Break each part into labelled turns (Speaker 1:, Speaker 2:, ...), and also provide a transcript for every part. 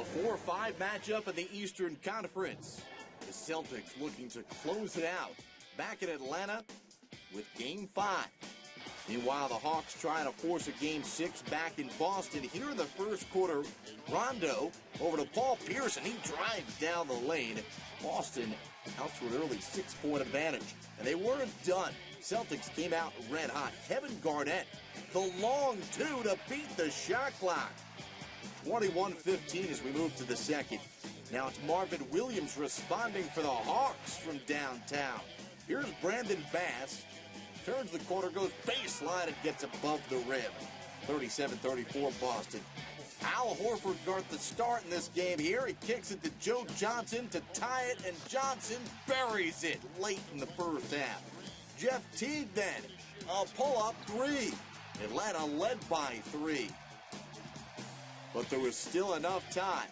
Speaker 1: The 4-5 matchup in the Eastern Conference. The Celtics looking to close it out back in Atlanta with Game 5. Meanwhile, the Hawks trying to force a Game 6 back in Boston. Here in the first quarter, Rondo over to Paul Pierce, and he drives down the lane. Boston out to an early 6-point advantage. And they weren't done. Celtics came out red hot. Kevin Garnett, the long two to beat the shot clock. 21-15 as we move to the second. Now it's Marvin Williams responding for the Hawks from downtown. Here's Brandon Bass. Turns the corner, goes baseline, and gets above the rim. 37-34 Boston. Al Horford got the start in this game here. He kicks it to Joe Johnson to tie it, and Johnson buries it late in the first half. Jeff Teague then, a pull-up three. Atlanta led by 3. But there was still enough time.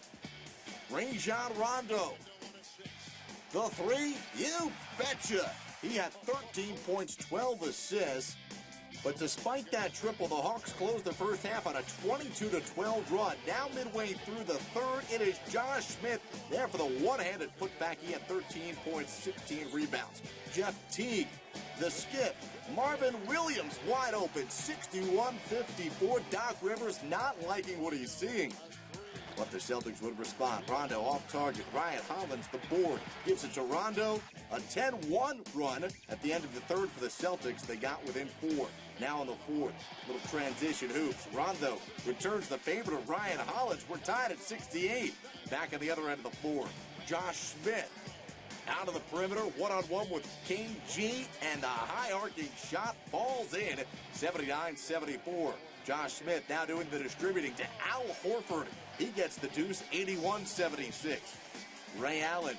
Speaker 1: Rajon Rondo. The three, you betcha. He had 13 points, 12 assists. But despite that triple, the Hawks closed the first half on a 22-12 run. Now midway through the third, it is Josh Smith there for the one-handed putback. He had 13 points, 16 rebounds. Jeff Teague, the skip. Marvin Williams wide open, 61-54. Doc Rivers not liking what he's seeing. But the Celtics would respond. Rondo off target. Ryan Hollins the board. Gives it to Rondo. A 10-1 run at the end of the third for the Celtics. They got within 4. Now in the fourth. Little transition hoops. Rondo returns the favor to Ryan Hollins. We're tied at 68. Back on the other end of the floor. Josh Smith. Out of the perimeter, one-on-one with King G, and the high-arcing shot falls in, 79-74. Josh Smith now doing the distributing to Al Horford. He gets the deuce, 81-76. Ray Allen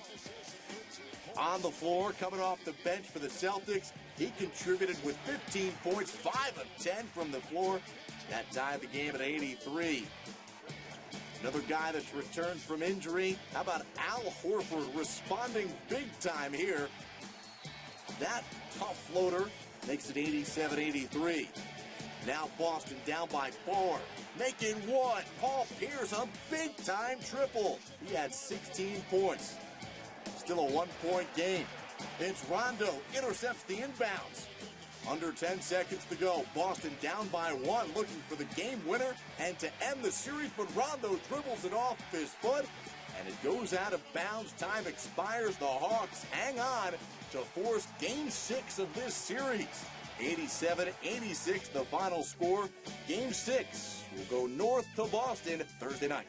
Speaker 1: on the floor, coming off the bench for the Celtics. He contributed with 15 points, 5 of 10 from the floor. That tied the game at 83. Another guy that's returned from injury. How about Al Horford responding big time here? That tough floater makes it 87-83. Now Boston down by 4. Making one. Paul Pierce, a big time triple. He had 16 points. Still a 1-point game. It's Rondo. Intercepts the inbounds. Under 10 seconds to go. Boston down by 1, looking for the game winner and to end the series, but Rondo dribbles it off his foot, and it goes out of bounds. Time expires. The Hawks hang on to force Game 6 of this series. 87-86 the final score. Game 6 will go north to Boston Thursday night.